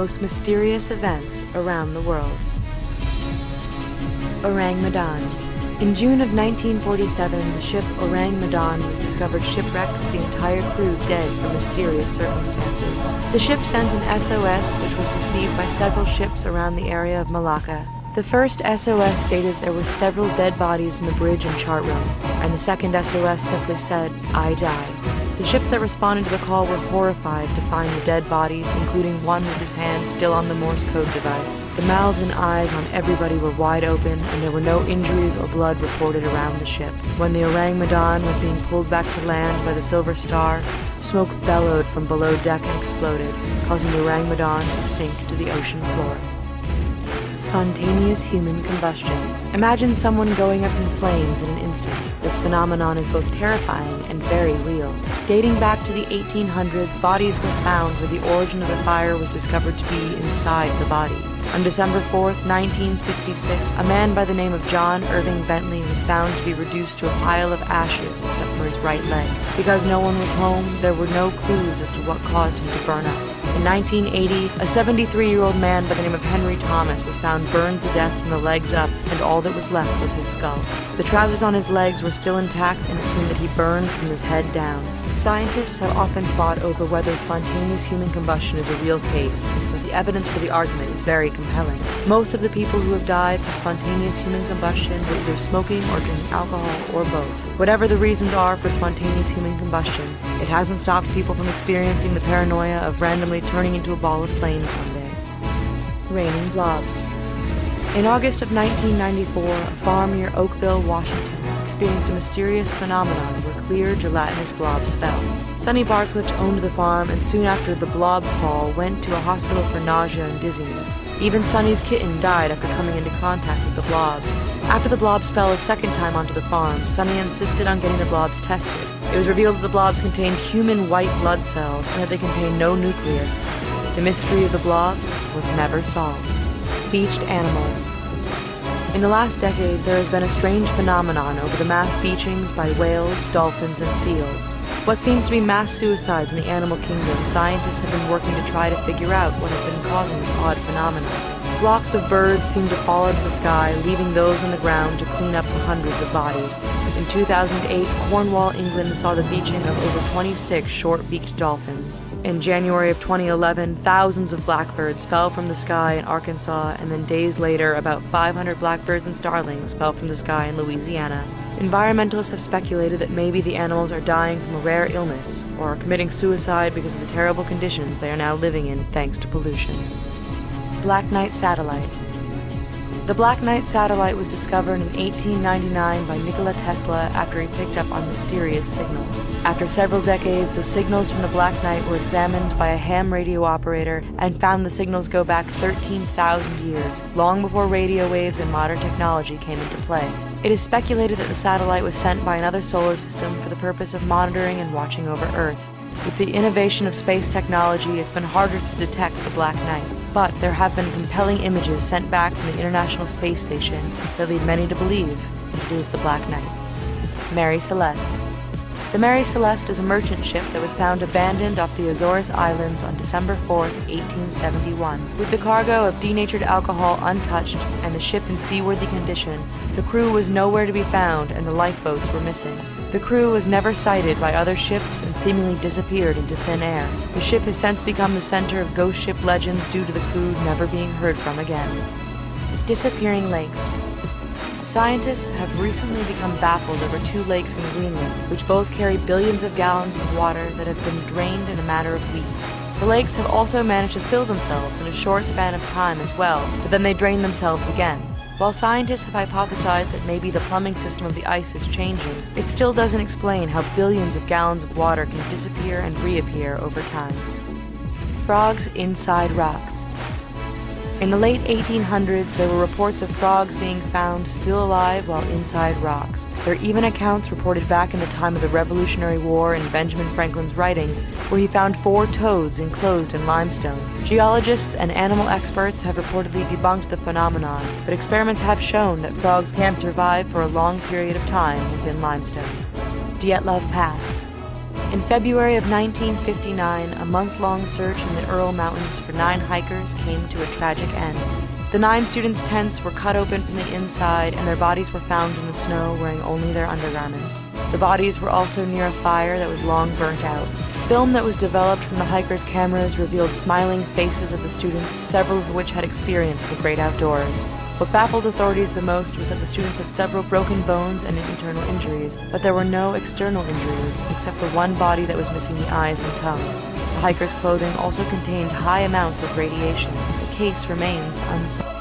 most mysterious events around the world. Orang Medan. In June of 1947, the ship Orang Medan was discovered shipwrecked with the entire crew dead for mysterious circumstances. The ship sent an SOS, which was received by several ships around the area of Malacca. The first SOS stated there were several dead bodies in the bridge and chart room, and the second SOS simply said, "I die." The ships that responded to the call were horrified to find the dead bodies, including one with his hand still on the Morse code device. The mouths and eyes on everybody were wide open, and there were no injuries or blood reported around the ship. When the Orang Medan was being pulled back to land by the Silver Star, smoke bellowed from below deck and exploded, causing the Orang Medan to sink to the ocean floor. Spontaneous human combustion. Imagine someone going up in flames in an instant. This phenomenon is both terrifying and very real. Dating back to the 1800s, bodies were found where the origin of the fire was discovered to be inside the body. On December 4th, 1966, a man by the name of John Irving Bentley was found to be reduced to a pile of ashes except for his right leg. Because no one was home, there were no clues as to what caused him to burn up. In 1980, a 73-year-old man by the name of Henry Thomas was found burned to death from the legs up, and all that was left was his skull. The trousers on his legs were still intact, and it seemed that he burned from his head down. Scientists have often fought over whether spontaneous human combustion is a real case, but the evidence for the argument is very compelling. Most of the people who have died from spontaneous human combustion were either smoking or drinking alcohol or both. Whatever the reasons are for spontaneous human combustion, it hasn't stopped people from experiencing the paranoia of randomly turning into a ball of flames one day. Raining blobs. In August of 1994, a farm near Oakville, Washington, experienced a mysterious phenomenon where clear, gelatinous blobs fell. Sonny Barclift owned the farm, and soon after the blob fall, went to a hospital for nausea and dizziness. Even Sonny's kitten died after coming into contact with the blobs. After the blobs fell a second time onto the farm, Sonny insisted on getting the blobs tested. It was revealed that the blobs contained human white blood cells and that they contained no nucleus. The mystery of the blobs was never solved. Beached animals. In the last decade, there has been a strange phenomenon over the mass beachings by whales, dolphins, and seals. What seems to be mass suicides in the animal kingdom, scientists have been working to try to figure out what has been causing this odd phenomenon. Flocks of birds seem to fall out of the sky, leaving those on the ground to clean up the hundreds of bodies. In 2008, Cornwall, England saw the beaching of over 26 short-beaked dolphins. In January of 2011, thousands of blackbirds fell from the sky in Arkansas, and then days later, about 500 blackbirds and starlings fell from the sky in Louisiana. Environmentalists have speculated that maybe the animals are dying from a rare illness, or are committing suicide because of the terrible conditions they are now living in thanks to pollution. Black Knight Satellite. The Black Knight satellite was discovered in 1899 by Nikola Tesla after he picked up on mysterious signals. After several decades, the signals from the Black Knight were examined by a ham radio operator and found the signals go back 13,000 years, long before radio waves and modern technology came into play. It is speculated that the satellite was sent by another solar system for the purpose of monitoring and watching over Earth. With the innovation of space technology, it's been harder to detect the Black Knight. But there have been compelling images sent back from the International Space Station that lead many to believe that it is the Black Knight. Mary Celeste. The Mary Celeste is a merchant ship that was found abandoned off the Azores Islands on December 4, 1871. With the cargo of denatured alcohol untouched and the ship in seaworthy condition, the crew was nowhere to be found and the lifeboats were missing. The crew was never sighted by other ships and seemingly disappeared into thin air. The ship has since become the center of ghost ship legends due to the crew never being heard from again. Disappearing lakes. Scientists have recently become baffled over two lakes in Greenland, which both carry billions of gallons of water that have been drained in a matter of weeks. The lakes have also managed to fill themselves in a short span of time as well, but then they drain themselves again. While scientists have hypothesized that maybe the plumbing system of the ice is changing, it still doesn't explain how billions of gallons of water can disappear and reappear over time. Frogs inside rocks. In the late 1800s, there were reports of frogs being found still alive while inside rocks. There are even accounts reported back in the time of the Revolutionary War in Benjamin Franklin's writings, where he found 4 toads enclosed in limestone. Geologists and animal experts have reportedly debunked the phenomenon, but experiments have shown that frogs can survive for a long period of time within limestone. Dyatlov Pass. In February of 1959, a month-long search in the Ural Mountains for 9 hikers came to a tragic end. The 9 students' tents were cut open from the inside, and their bodies were found in the snow wearing only their undergarments. The bodies were also near a fire that was long burnt out. Film that was developed from the hikers' cameras revealed smiling faces of the students, several of which had experienced the great outdoors. What baffled authorities the most was that the students had several broken bones and internal injuries, but there were no external injuries, except for one body that was missing the eyes and tongue. The hikers' clothing also contained high amounts of radiation. The case remains unsolved.